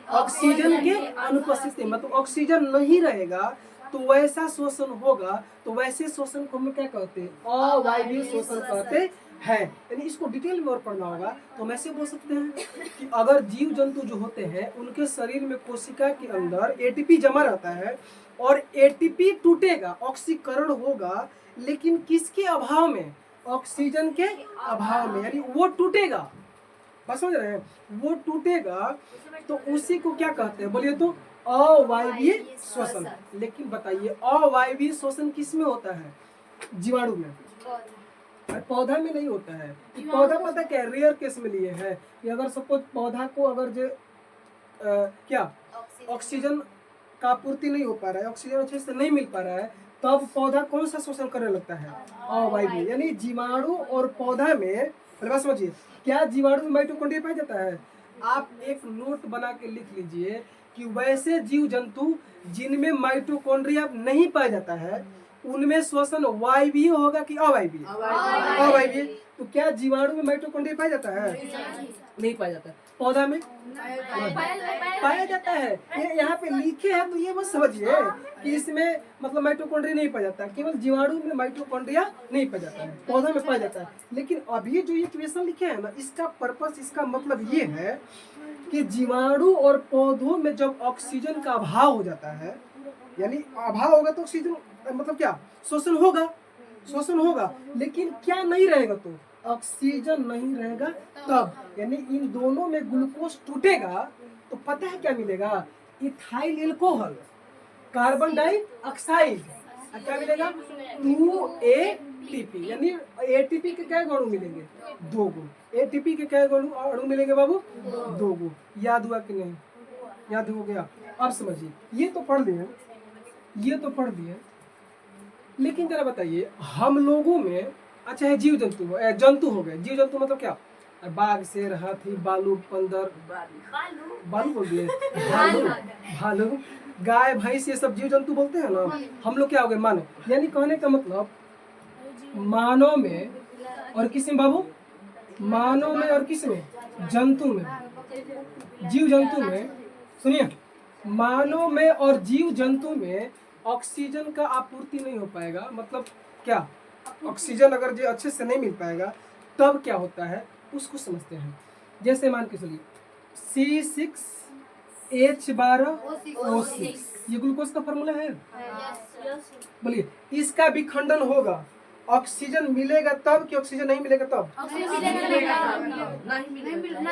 ऑक्सीजन के अनुपस्थिति, मतलब ऑक्सीजन नहीं रहेगा तो वैसा श्वसन होगा, तो वैसे श्वसन को हम क्या कहते हैं? अवायवीय श्वसन कहते हैं। यानी इसको डिटेल में और पढ़ना होगा। तो हम ऐसे बोल सकते हैं कि अगर जीव जंतु जो होते हैं उनके शरीर में कोशिका के अंदर एटीपी जमा रहता है और एटीपी टूटेगा, ऑक्सीकरण होगा, लेकिन किसके अभाव में? ऑक्सीजन के अभाव में, यानी वो टूटेगा। बस समझ रहे हैं? वो टूटेगा तो उसी को क्या कहते हैं? बोलिए तो अवायवीय श्वसन। लेकिन बताइए अवायवीय श्वसन किस में होता है? जीवाणु में, पौधा में नहीं होता है। पौधा पता क्या रेयर केस में लिए है कि अगर सपोज पौधा को अगर जो क्या ऑक्सीजन का आपूर्ति नहीं हो पा रहा है, ऑक्सीजन अच्छे से नहीं मिल पा रहा है, तब पौधा कौन सा शोषण करने लगता है? अवायवीय। यानी जीवाणु और पौधा में, बात समझिए, क्या जीवाणु में माइटोकॉन्ड्रिया पाया जाता है? आप एक नोट बना के लिख लीजिए कि वैसे जीव जंतु जिनमें माइटोकॉन्ड्रिया नहीं पाया जाता है उनमें श्वसन वायवीय होगा कि अवायवीय? अवायवीय। तो क्या जीवाणु में माइटोकॉन्ड्रिया पाया जाता है? नहीं पाया जाता है। पौधा में पाया जाता है। ये यहाँ पे लिखे हैं, तो ये मत समझिए कि इसमें मतलब माइटोकॉन्ड्रिया नहीं पाया जाता है। केवल जीवाणु में माइटोकॉन्ड्रिया नहीं पाया जाता है, पौधा में पाया जाता है। लेकिन अभी जो ये क्वेश्चन लिखे हैं ना, इसका पर्पस, इसका मतलब ये है कि जीवाणु और पौधों में जब ऑक्सीजन का अभाव हो जाता है, यानी अभाव होगा तो ऑक्सीजन मतलब क्या? शोषण होगा, शोषण होगा, लेकिन क्या नहीं रहेगा? तो ऑक्सीजन नहीं रहेगा तब, यानी इन दोनों में ग्लूकोज टूटेगा तो पता है क्या मिलेगा? इथाइल एल्कोहल, कार्बन डाइऑक्साइड, क्या मिलेगा? 2 ATP। यानी एटीपी के क्या अणु मिलेंगे? 2 गो। एटीपी के क्या अणु मिलेंगे बाबू? 2 गो। याद हुआ कि नहीं? याद हो गया? अब समझिए, ये तो पढ़ लिए, ये तो पढ़ दिए, लेकिन जरा बताइए हम लोगों में, अच्छा है जीव जंतु, जंतु हो गए। जीव जंतु मतलब क्या? बाघ, शेर, हाथी, भालू, बंदर, भालू बोल दिए, भालू, गाय, भैंस, ये सब जीव जंतु बोलते हैं ना। हम लोग क्या हो गए? मानव। यानी कहने का मतलब मानव में और किस में बाबू? मानव में और किस में? जंतु में, जीव जंतु में। सुनिए, मानव में और जीव जंतु में ऑक्सीजन का आपूर्ति नहीं हो पाएगा। मतलब क्या? ऑक्सीजन अगर जो अच्छे से नहीं मिल पाएगा तब क्या होता है उसको समझते हैं। जैसे मान के चलिए C6H12O6, ये ग्लूकोज का फॉर्मूला है। बोलिए, इसका विखंडन होगा, ऑक्सीजन मिलेगा तब कि ऑक्सीजन नहीं मिलेगा तब?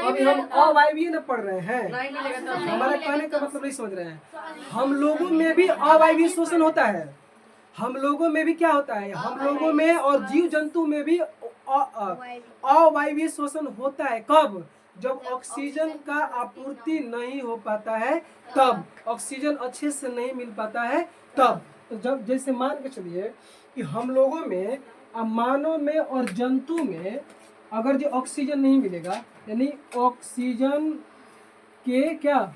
अभी हम अवायवीय न पढ़ रहे हैं, हमारा कहने का मतलब नहीं समझ रहे हैं। हम लोगों में भी अवायवीय शोषण होता है। हम लोगों में भी क्या होता है? हम लोगों में और जीव जंतु में भी अवायवीय शोषण होता है। कब? जब ऑक्सीजन का आपूर्ति नहीं हो पाता है तब, ऑक्सीजन अच्छे से नहीं मिल पाता है तब। तो जब जैसे मान के चलिए कि हम लोगों में, मानव में और जंतु में अगर जो ऑक्सीजन नहीं मिलेगा, यानी ऑक्सीजन के क्या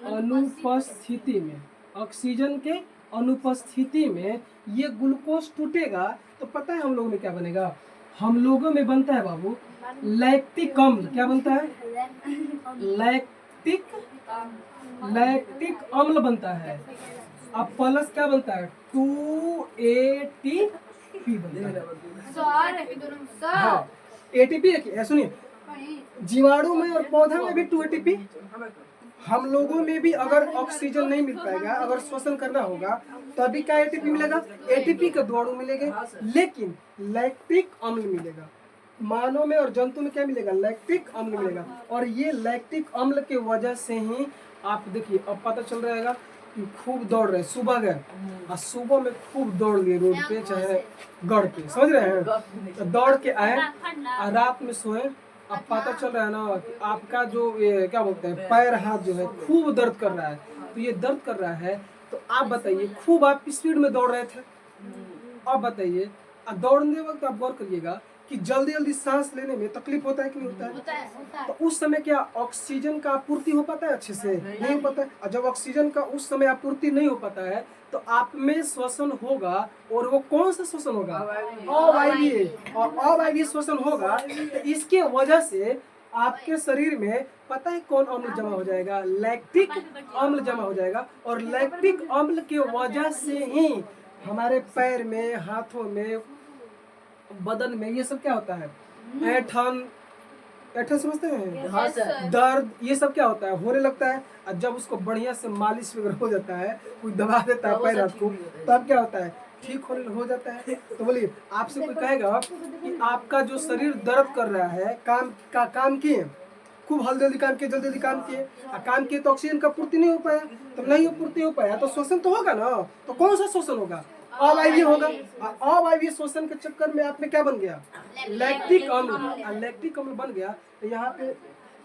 अनुपस्थिति में, ऑक्सीजन के अनुपस्थिति में ये ग्लूकोज टूटेगा तो पता है हम लोगों में क्या बनेगा? हम लोगों में बनता है बाबू लैक्टिक अम्ल। क्या बनता है? लैक्टिक अम्ल बनता है। अब प्लस क्या बनता है? 2ATP बनता है। हाँ, ATP देखिए, सुनिए, जीवाणु में और पौधा में भी 2ATP। हम लोगों में भी अगर ऑक्सीजन नहीं मिल पाएगा, अगर श्वसन करना होगा तभी क्या एटीपी मिलेगा? एटीपी के 2 अणु मिलेंगे, लेकिन लैक्टिक अम्ल मिलेगा। मानव में और जंतु में क्या मिलेगा? लैक्टिक अम्ल मिलेगा। और ये लैक्टिक अम्ल के वजह से ही आप देखिए, अब पता चल रहेगा कि खूब दौड़ रहे, सुबह गए और सुबह में खूब दौड़ लिए रोड पे चाहे गढ़ पे, समझ रहे हैं? तो दौड़ के आए और रात में सोए, अब पता चल रहा है ना कि आपका जो ये क्या बोलते हैं पैर हाथ जो है खूब दर्द कर रहा है। तो ये दर्द कर रहा है तो आप बताइए, खूब आप स्पीड में दौड़ रहे थे, अब बताइए दौड़ने वक्त आप गौर करिएगा कि जल्दी जल्दी सांस लेने में तकलीफ होता है कि नहीं होता है? तो उस समय क्या ऑक्सीजन का आपूर्ति हो पाता है? अच्छे से नहीं हो पाता है। और जब ऑक्सीजन का उस समय आपूर्ति नहीं हो पाता है तो आप में श्वसन होगा, और वो कौन सा श्वसन होगा? अवायवीय। और अवायवीय श्वसन होगा तो इसके वजह से आपके शरीर में पता है कौन अम्ल जमा हो जाएगा? लैक्टिक अम्ल जमा हो जाएगा। और लैक्टिक अम्ल की वजह से ही हमारे पैर में, हाथों में, बदन में ये सब क्या होता है? ऐठन, ऐठन समझते हैं? हाँ सर। दर्द, ये सब क्या होता है? होने लगता है। और जब उसको बढ़िया से मालिश वगैरह हो जाता है, कोई दबा देता है पैर हाथ को, तब क्या होता है? ठीक होने हो जाता है। तो बोलिए, आपसे कोई कहेगा कि आपका जो शरीर दर्द कर रहा है, काम किए, खूब जल्दी काम किए, जल्दी काम किए, और काम किए तो ऑक्सीजन का पूर्ति नहीं हो पाया, तो नहीं पूर्ति हो पाया तो श्वसन तो होगा ना। तो कौन सा श्वसन होगा? अवायवीय होगा। अवायवीय श्वसन के चक्कर में आप में क्या बन गया? लैक्टिक अम्ल। लैक्टिक अम्ल बन गया तो यहाँ पे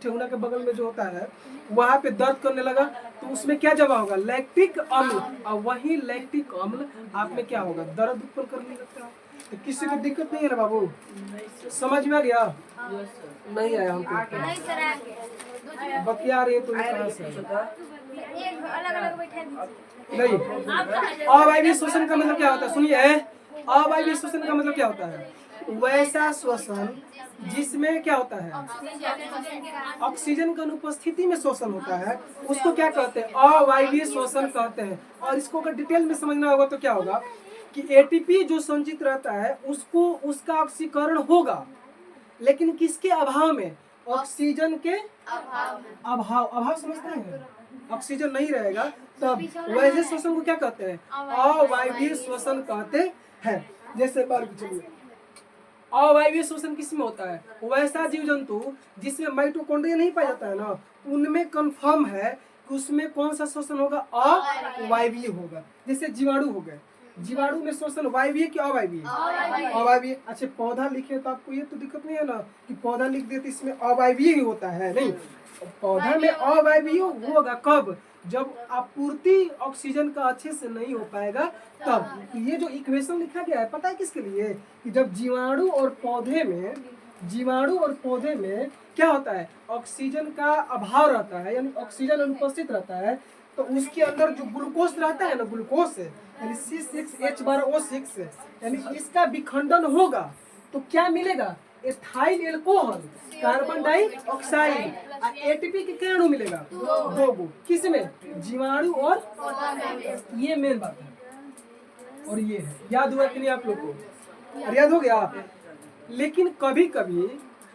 ठेहुना के बगल में जो होता है वहाँ पे दर्द करने लगा, तो उसमें क्या जमा होगा? लैक्टिक अम्ल। और वही लैक्टिक अम्ल आप में क्या होगा? दर्द उत्पन्न करने लगता है। तो किसी को दिक्कत नहीं है ना बाबू? समझ में आ गया? नहीं आया हमको। बतिया रही है तो कहाँ से? नहीं। अवायवीय श्वसन का मतलब क्या होता है? सुनिए, अवायवीय श्वसन का मतलब क्या होता है? वैसा श्वसन जिसमें क्या होता है? ऑक्सीजन की अनुपस्थिति में श्वसन होता है, उसको क्या कहते हैं? अवायवीय श्वसन कहते हैं। और इसको अगर डिटेल में समझना होगा तो क्या होगा कि एटीपी जो संचित रहता है उसको, उसका ऑक्सीकरण होगा, लेकिन किसके अभाव में? ऑक्सीजन के अभाव समझते हैं? ऑक्सीजन नहीं रहेगा तब वैसे श्वसन को क्या कहते हैं? अवायवीय श्वसन कहते हैं। जैसे बार चलिए, अवायवीय श्वसन किसमें होता है? वैसा जीव जंतु जिसमें माइटोकॉन्ड्रिया नहीं पाया जाता है ना, उनमें कंफर्म है कि उसमें कौन सा श्वसन होगा? अवायवीय होगा। जैसे जीवाणु हो गए, जीवाणु में श्वसन वायवीय कि अवायवीय? अवायवीय। अच्छा, पौधा लिखे तो आपको ये तो दिक्कत नहीं है ना कि पौधा लिख दे तो इसमें अवायवीय ही होता है? नहीं, पौधा में अवायवीय होगा कब? जब आपूर्ति ऑक्सीजन का अच्छे से नहीं हो पाएगा तब। ये जो इक्वेशन लिखा गया है पता है किसके लिए? कि जब जीवाणु और पौधे में क्या होता है? ऑक्सीजन का अभाव रहता है, यानी ऑक्सीजन अनुपस्थित रहता है, तो उसके अंदर जो ग्लूकोज रहता है ना, ग्लूकोज यानी C6H12O6, यानी इसका विखंडन होगा तो क्या मिलेगा? Ethyl alcohol, carbon dioxide, ATP के क्या अणु मिलेगा? 2 गो। किसमें? जीवाणु और ये मेन बात है। और ये है, याद हुआ कि नहीं आप लोग को? और याद हो गया? लेकिन कभी कभी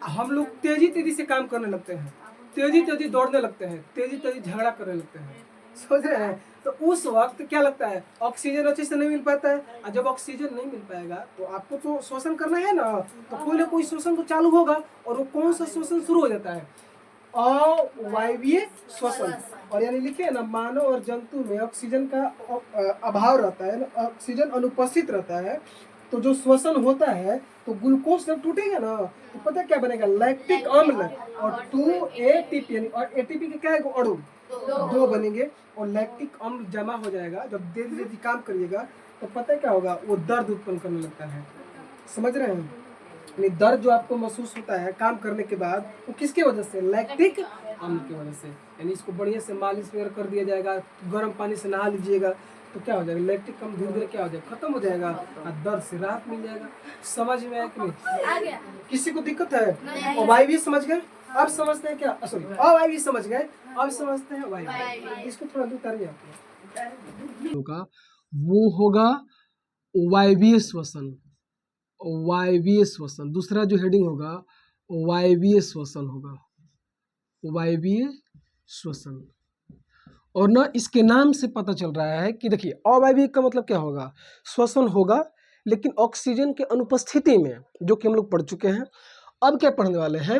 हम लोग तेजी से काम करने लगते हैं, तेजी दौड़ने लगते हैं, तेजी झगड़ा करने लगते हैं, सोच रहे हैं, तो उस वक्त क्या लगता है? ऑक्सीजन अच्छे से नहीं मिल पाता है। और जब ऑक्सीजन नहीं मिल पाएगा तो आपको तो श्वसन करना है ना, तो कोई ना कोई श्वसन तो चालू होगा। और वो कौन सा श्वसन शुरू हो जाता है? अवायवीय श्वसन। और यानी लिखे ना, मानव और जंतु में ऑक्सीजन का अभाव रहता है, ऑक्सीजन अनुपस्थित रहता है, तो जो श्वसन होता है तो ग्लूकोज जब टूटेगा ना तो पता क्या बनेगा? लैक्टिक अम्ल और 2 एटीपी, यानी और एटीपी के क्या अणु? 2 बनेंगे और लैक्टिक अम्ल जमा हो जाएगा। जब धीरे काम करिएगा तो पता क्या होगा? वो दर्द उत्पन्न करने लगता है। समझ रहे हैं? यानी दर्द जो आपको महसूस होता है काम करने के बाद, वो किसके वजह से? लैक्टिक अम्ल की वजह से। यानी इसको बढ़िया से मालिश वगैरह कर दिया जाएगा, गर्म पानी से नहा लीजिएगा तो क्या हो जाएगा? लैक्टिक अम्ल धीरे धीरे क्या हो जाएगा? खत्म हो जाएगा और दर्द से राहत मिल जाएगा। समझ में आया कि नहीं? किसी को दिक्कत है? अवायवीय समझ गए? अब समझते हैं क्या? सॉरी, अवायवीय समझ गए, अब समझते हैं वायवीय। इसको थोड़ा दूर उतारिए आप। वो होगा वायवीय श्वसन। वायवीय श्वसन, दूसरा जो हेडिंग होगा वायवीय श्वसन होगा, वायवीय श्वसन। और ना इसके नाम से पता चल रहा है कि देखिए, अवायवीय का मतलब क्या होगा? श्वसन होगा लेकिन ऑक्सीजन के अनुपस्थिति में, जो कि हम लोग पढ़ चुके हैं। अब क्या पढ़ने वाले हैं?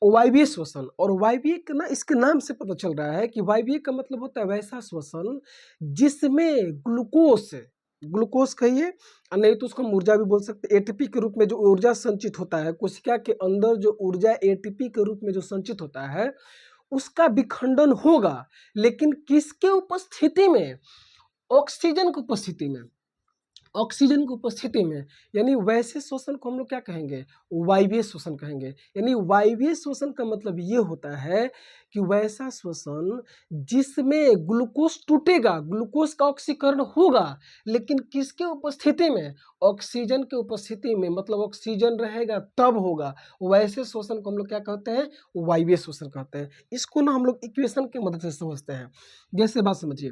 वायवीय श्वसन। और वायवीय का ना इसके नाम से पता चल रहा है कि वायवीय का मतलब होता है वैसा श्वसन जिसमें ग्लूकोज कहिए, नहीं तो उसको हम ऊर्जा भी बोल सकते हैं। एटीपी के रूप में जो ऊर्जा संचित होता है, कोशिका के अंदर जो ऊर्जा एटीपी के रूप में जो संचित होता है उसका विखंडन होगा, लेकिन किसके उपस्थिति में? ऑक्सीजन की उपस्थिति में। ऑक्सीजन की उपस्थिति में, यानी वैसे श्वसन को हम लोग क्या कहेंगे, वायवीय श्वसन कहेंगे। यानी वायवीय श्वसन का मतलब ये होता है कि वैसा श्वसन जिसमें ग्लूकोज टूटेगा, ग्लूकोज का ऑक्सीकरण होगा, लेकिन किसके उपस्थिति में, ऑक्सीजन के उपस्थिति में, मतलब ऑक्सीजन रहेगा तब होगा। वैसे श्वसन को हम लोग क्या कहते हैं, वायवीय श्वसन कहते हैं। इसको ना हम लोग इक्वेशन की मदद से समझते हैं। जैसे बात समझिए,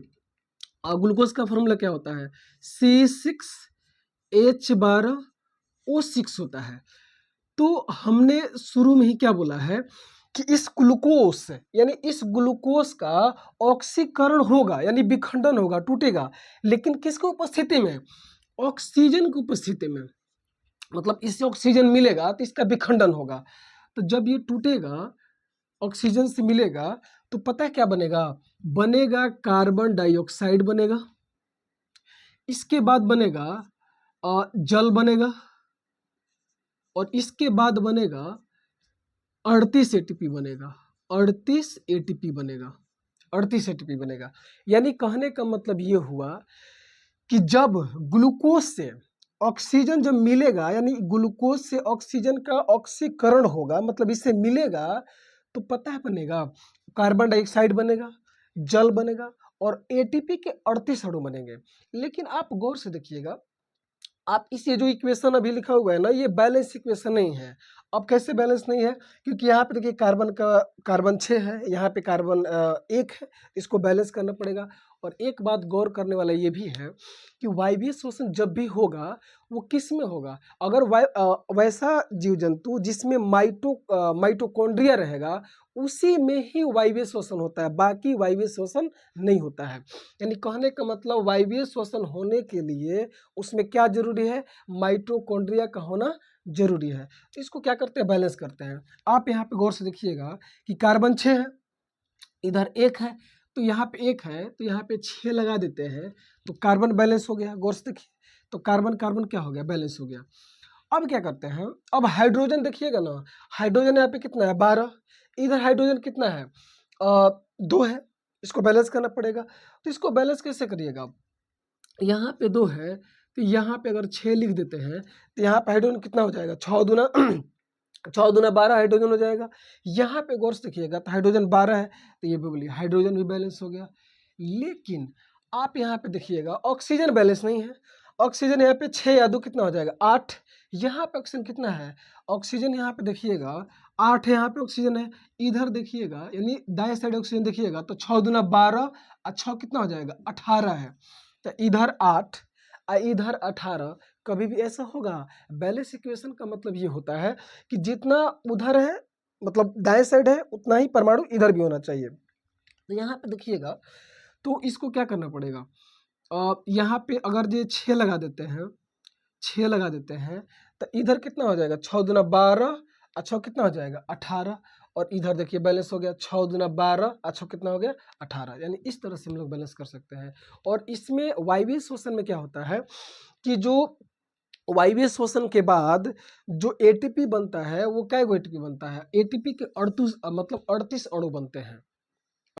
ग्लूकोज का फॉर्मूला क्या होता है, C6H12O6 होता है। तो हमने शुरू में ही क्या बोला है कि इस ग्लूकोज, यानी इस ग्लूकोज का ऑक्सीकरण होगा, यानी विखंडन होगा, टूटेगा, लेकिन किसकी उपस्थिति में, ऑक्सीजन की उपस्थिति में। मतलब इससे ऑक्सीजन मिलेगा तो इसका विखंडन होगा। तो जब ये टूटेगा, ऑक्सीजन से मिलेगा, तो पता है क्या बनेगा, बनेगा कार्बन डाइऑक्साइड बनेगा, इसके बाद बनेगा जल बनेगा, और इसके बाद बनेगा 38 एटीपी बनेगा, 38 एटीपी बनेगा, 38 एटीपी बनेगा। यानी कहने का मतलब ये हुआ कि जब ग्लूकोज से ऑक्सीजन जब मिलेगा, यानी ग्लूकोज से ऑक्सीजन का ऑक्सीकरण होगा, मतलब इससे मिलेगा, तो पता है बनेगा कार्बन डाइऑक्साइड बनेगा, जल बनेगा, और एटीपी के 38 अणु बनेंगे। लेकिन आप गौर से देखिएगा, आप इस ये जो इक्वेशन अभी लिखा हुआ है ना, ये बैलेंस इक्वेशन नहीं है। अब कैसे बैलेंस नहीं है, क्योंकि यहाँ पे देखिए कार्बन 6 है, यहाँ पे कार्बन 1 है, इसको बैलेंस करना पड़ेगा। और एक बात गौर करने वाला ये भी है कि वायवीय श्वसन जब भी होगा वो किस में होगा, अगर वैसा जीव जंतु जिसमें माइटोकॉन्ड्रिया रहेगा उसी में ही वायवीय श्वसन होता है, बाकी वायवीय श्वसन नहीं होता है। यानी कहने का मतलब वायवीय श्वसन होने के लिए उसमें क्या जरूरी है, माइटोकॉन्ड्रिया का होना जरूरी है। तो इसको क्या करते हैं, बैलेंस करते हैं। आप यहाँ पे गौर से देखिएगा कि कार्बन 6 है, इधर 1 है, तो यहाँ पे 1 है, तो यहाँ पे 6 लगा देते हैं, तो कार्बन बैलेंस हो गया। गौर से देखिए, तो कार्बन कार्बन क्या हो गया, बैलेंस हो गया। अब क्या करते हैं, अब हाइड्रोजन देखिएगा ना, हाइड्रोजन यहाँ पे कितना है, 12, इधर हाइड्रोजन कितना है, 2 है, इसको बैलेंस करना पड़ेगा। तो इसको बैलेंस कैसे करिएगा, यहाँ पे 2 है, तो यहाँ पे अगर 6 लिख देते हैं, तो यहाँ पे हाइड्रोजन कितना हो जाएगा, 6 दूना 6 दूना 12 हाइड्रोजन हो जाएगा। यहाँ पे गौर से देखिएगा, तो हाइड्रोजन 12 है, तो ये भी बोलिए हाइड्रोजन भी बैलेंस हो गया। लेकिन आप यहाँ पे देखिएगा, ऑक्सीजन बैलेंस नहीं है। ऑक्सीजन यहाँ पे 6 या 2 कितना हो जाएगा, 8। यहाँ पे ऑक्सीजन कितना है, ऑक्सीजन यहाँ पे देखिएगा 8 है, यहाँ पे ऑक्सीजन है। इधर देखिएगा, यानी दाएं साइड ऑक्सीजन देखिएगा, तो 6 दूना 12 और 6 कितना हो जाएगा, 18 है। तो इधर 8 और इधर 18, कभी भी ऐसा होगा। बैलेंस इक्वेशन का मतलब ये होता है कि जितना उधर है, मतलब दाएं साइड है, उतना ही परमाणु इधर भी होना चाहिए। तो यहाँ पे देखिएगा, तो इसको क्या करना पड़ेगा, यहाँ पे अगर ये 6 लगा देते हैं, 6 लगा देते हैं, तो इधर कितना हो जाएगा, 6 दूना 12 और 6 कितना हो जाएगा, 18। और इधर देखिए बैलेंस हो गया, 6 दूना 12 और 6 कितना हो गया, 18। यानी इस तरह से हम लोग बैलेंस कर सकते हैं। और इसमें वायवीय श्वसन में क्या होता है कि जो वायवीय श्वसन के बाद जो एटीपी बनता है, वो क्या एटीपी बनता है, एटीपी के 38 मतलब 38 अणु बनते हैं।